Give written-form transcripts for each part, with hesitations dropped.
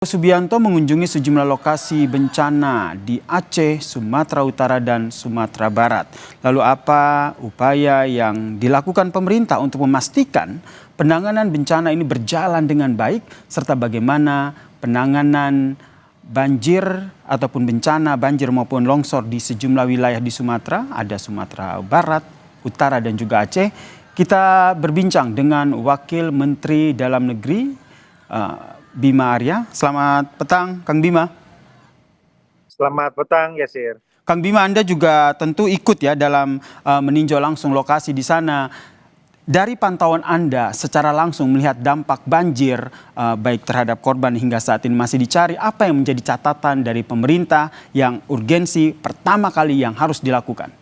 Subianto mengunjungi sejumlah lokasi bencana di Aceh, Sumatera Utara, dan Sumatera Barat. Lalu apa upaya yang dilakukan pemerintah untuk memastikan penanganan bencana ini berjalan dengan baik, serta bagaimana penanganan banjir ataupun bencana banjir maupun longsor di sejumlah wilayah di Sumatera, ada Sumatera Barat, Utara, dan juga Aceh. Kita berbincang dengan Wakil Menteri Dalam Negeri, Bima Arya. Selamat petang, Kang Bima. Selamat petang, Yasir. Kang Bima, Anda juga tentu ikut ya dalam meninjau langsung lokasi di sana. Dari pantauan Anda secara langsung melihat dampak banjir baik terhadap korban hingga saat ini masih dicari, apa yang menjadi catatan dari pemerintah yang urgensi pertama kali yang harus dilakukan?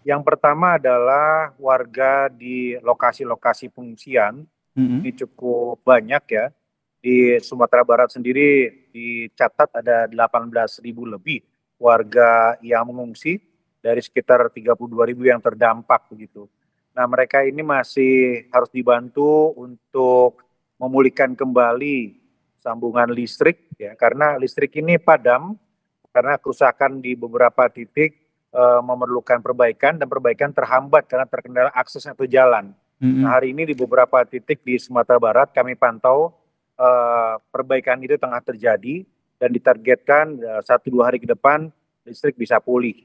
Yang pertama adalah warga di lokasi-lokasi pengungsian. Ini cukup banyak ya. Di Sumatera Barat sendiri dicatat ada 18.000 lebih warga yang mengungsi dari sekitar 32.000 yang terdampak begitu. Nah, mereka ini masih harus dibantu untuk memulihkan kembali sambungan listrik ya, karena listrik ini padam karena kerusakan di beberapa titik memerlukan perbaikan dan perbaikan terhambat karena terkendala akses atau jalan. Nah, hari ini di beberapa titik di Sumatera Barat kami pantau perbaikan itu tengah terjadi dan ditargetkan 1-2 hari ke depan listrik bisa pulih.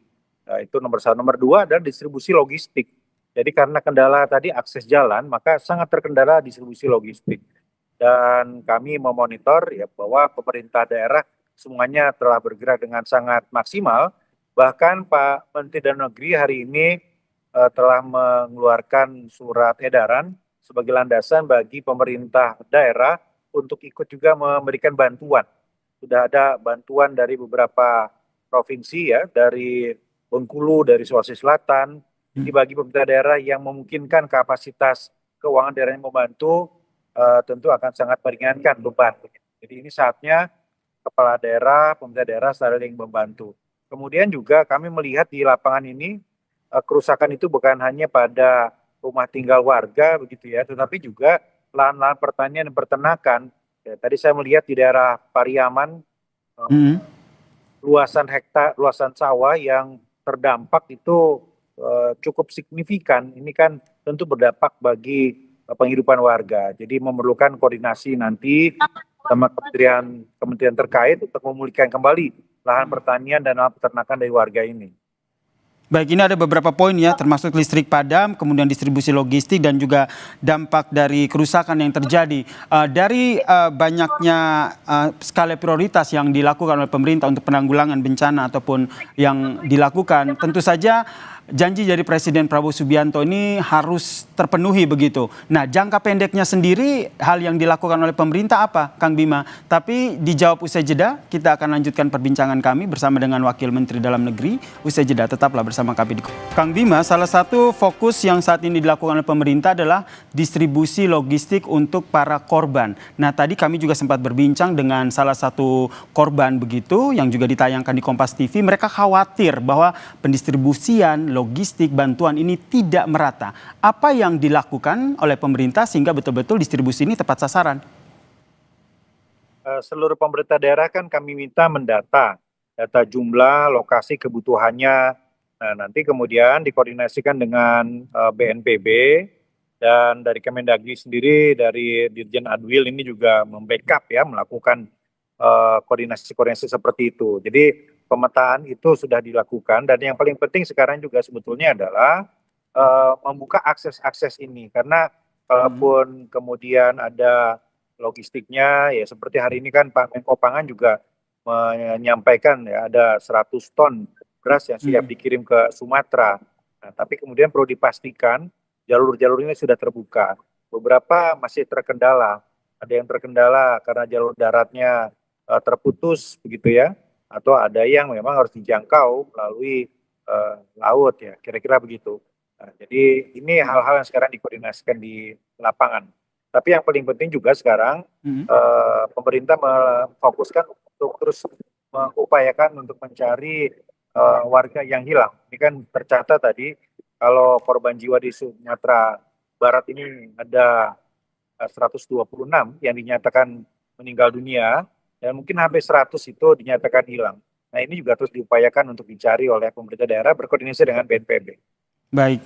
Itu nomor satu. Nomor dua adalah distribusi logistik. Jadi karena kendala tadi akses jalan, maka sangat terkendala distribusi logistik. Dan kami memonitor ya bahwa pemerintah daerah semuanya telah bergerak dengan sangat maksimal. Bahkan Pak Menteri Dalam Negeri hari ini telah mengeluarkan surat edaran sebagai landasan bagi pemerintah daerah untuk ikut juga memberikan bantuan. Sudah ada bantuan dari beberapa provinsi ya, dari Bengkulu, dari Sulawesi Selatan. Jadi bagi pemerintah daerah yang memungkinkan kapasitas keuangan daerahnya membantu, tentu akan sangat meringankan beban. Jadi ini saatnya kepala daerah, pemerintah daerah saling membantu. Kemudian juga kami melihat di lapangan ini kerusakan itu bukan hanya pada rumah tinggal warga begitu ya, tetapi juga lahan-lahan pertanian dan peternakan. Ya, tadi saya melihat di daerah Pariaman luasan sawah yang terdampak itu cukup signifikan. Ini kan tentu berdampak bagi penghidupan warga. Jadi memerlukan koordinasi nanti sama kementerian terkait untuk memulihkan kembali lahan pertanian dan lahan peternakan dari warga ini. Baik, ini ada beberapa poin ya, termasuk listrik padam, kemudian distribusi logistik dan juga dampak dari kerusakan yang terjadi. Dari banyaknya skala prioritas yang dilakukan oleh pemerintah untuk penanggulangan bencana ataupun yang dilakukan, tentu saja janji dari Presiden Prabowo Subianto ini harus terpenuhi begitu. Nah, jangka pendeknya sendiri hal yang dilakukan oleh pemerintah apa, Kang Bima? Tapi dijawab usai jeda, kita akan lanjutkan perbincangan kami bersama dengan Wakil Menteri Dalam Negeri. Usai jeda, tetaplah bersama kami. Kang Bima, salah satu fokus yang saat ini dilakukan oleh pemerintah adalah distribusi logistik untuk para korban. Nah, tadi kami juga sempat berbincang dengan salah satu korban begitu yang juga ditayangkan di Kompas TV. Mereka khawatir bahwa pendistribusian logistik bantuan ini tidak merata. Apa yang dilakukan oleh pemerintah sehingga betul-betul distribusi ini tepat sasaran? Seluruh pemerintah daerah kan kami minta mendata data jumlah, lokasi kebutuhannya. Nah, nanti kemudian dikoordinasikan dengan BNPB dan dari Kemendagri sendiri, dari Dirjen Adwil ini juga membackup ya, melakukan koordinasi-koordinasi seperti itu. Jadi pemetaan itu sudah dilakukan dan yang paling penting sekarang juga sebetulnya adalah membuka akses-akses ini karena kalaupun kemudian ada logistiknya ya seperti hari ini kan Pak Menko Pangan juga menyampaikan ya ada 100 ton beras yang siap dikirim ke Sumatera. Nah, tapi kemudian perlu dipastikan jalur-jalur ini sudah terbuka. Beberapa masih terkendala. Ada yang terkendala karena jalur daratnya terputus begitu ya, atau ada yang memang harus dijangkau melalui laut ya, kira-kira begitu. Nah, jadi ini hal-hal yang sekarang dikoordinasikan di lapangan. Tapi yang paling penting juga sekarang pemerintah memfokuskan untuk terus mengupayakan untuk mencari warga yang hilang. Ini kan tercatat tadi kalau korban jiwa di Sumatera Barat ini ada 126 yang dinyatakan meninggal dunia dan mungkin hampir 100 itu dinyatakan hilang. Nah ini juga terus diupayakan untuk dicari oleh pemerintah daerah berkoordinasi dengan BNPB. Baik,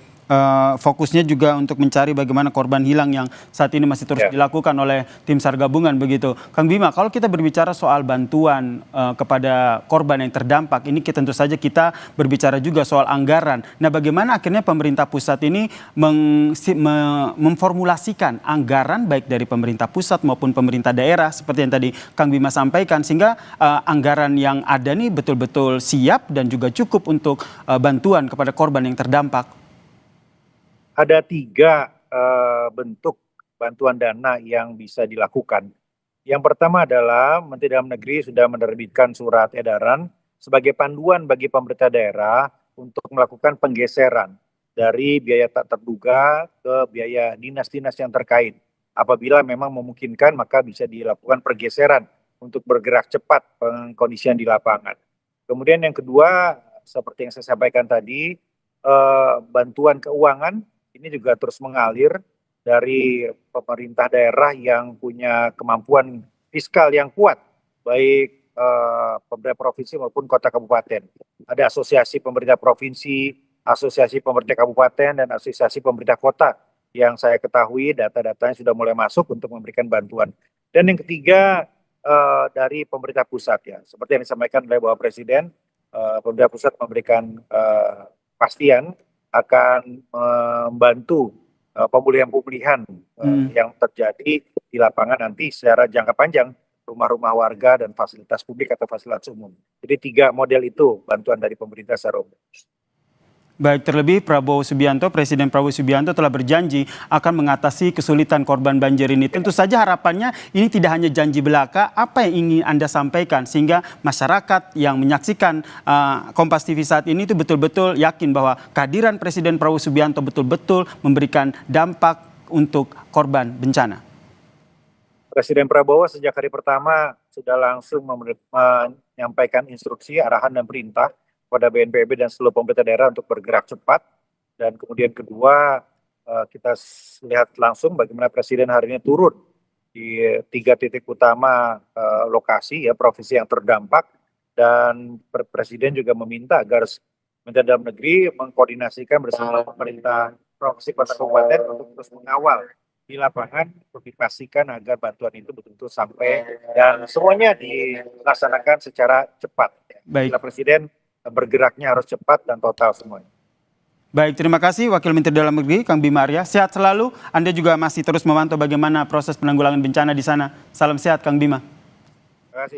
fokusnya juga untuk mencari bagaimana korban hilang yang saat ini masih terus dilakukan oleh tim SAR gabungan begitu. Kang Bima, kalau kita berbicara soal bantuan kepada korban yang terdampak, ini tentu saja kita berbicara juga soal anggaran. Nah, bagaimana akhirnya pemerintah pusat ini memformulasikan anggaran baik dari pemerintah pusat maupun pemerintah daerah seperti yang tadi Kang Bima sampaikan, sehingga anggaran yang ada nih betul-betul siap dan juga cukup untuk bantuan kepada korban yang terdampak. Ada 3 bentuk bantuan dana yang bisa dilakukan. Yang pertama adalah Menteri Dalam Negeri sudah menerbitkan surat edaran sebagai panduan bagi pemerintah daerah untuk melakukan penggeseran dari biaya tak terduga ke biaya dinas-dinas yang terkait. Apabila memang memungkinkan maka bisa dilakukan pergeseran untuk bergerak cepat pengkondisian di lapangan. Kemudian yang kedua, seperti yang saya sampaikan tadi, bantuan keuangan ini juga terus mengalir dari pemerintah daerah yang punya kemampuan fiskal yang kuat, baik pemerintah provinsi maupun kota kabupaten. Ada asosiasi pemerintah provinsi, asosiasi pemerintah kabupaten, dan asosiasi pemerintah kota yang saya ketahui data-datanya sudah mulai masuk untuk memberikan bantuan. Dan yang ketiga dari pemerintah pusat ya, seperti yang disampaikan oleh Bapak Presiden, pemerintah pusat memberikan kepastian akan membantu pemulihan-pemulihan yang terjadi di lapangan nanti secara jangka panjang, rumah-rumah warga dan fasilitas publik atau fasilitas umum. Jadi 3 model itu bantuan dari pemerintah secara umum. Baik, terlebih Presiden Prabowo Subianto telah berjanji akan mengatasi kesulitan korban banjir ini. Tentu saja harapannya ini tidak hanya janji belaka, apa yang ingin Anda sampaikan sehingga masyarakat yang menyaksikan Kompas TV saat ini itu betul-betul yakin bahwa kehadiran Presiden Prabowo Subianto betul-betul memberikan dampak untuk korban bencana. Presiden Prabowo sejak hari pertama sudah langsung menyampaikan instruksi, arahan dan perintah kepada BNPB dan seluruh pemerintah daerah untuk bergerak cepat. Dan kemudian kedua, kita lihat langsung bagaimana Presiden hari ini turun di 3 titik utama lokasi ya provinsi yang terdampak, dan Presiden juga meminta agar Kementerian Dalam Negeri mengkoordinasikan bersama pemerintah provinsi kota kabupaten untuk terus mengawal di lapangan untuk dipastikan agar bantuan itu betul-betul sampai dan semuanya dilaksanakan secara cepat. Baik. Presiden bergeraknya harus cepat dan total semuanya. Baik, terima kasih Wakil Menteri Dalam Negeri Kang Bima Arya. Sehat selalu. Anda juga masih terus memantau bagaimana proses penanggulangan bencana di sana. Salam sehat Kang Bima.